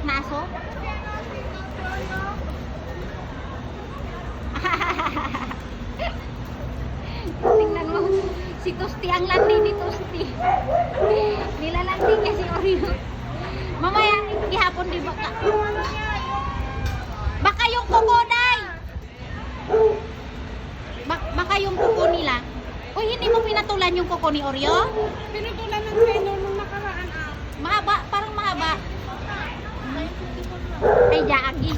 na aso? Tingnan mo, si Tosti ang landi ni Tosti. Nilalandi niya si Oreo. Mamaya, gihapon di baka. Baka yung kuko, Day! Baka yung kuko nila. Uy, hindi mo pinatulan yung kuko ni Oreo? Pinutulan ng trainer nung nakaraan. Mahaba, parang mahaba. Ay, jaagi.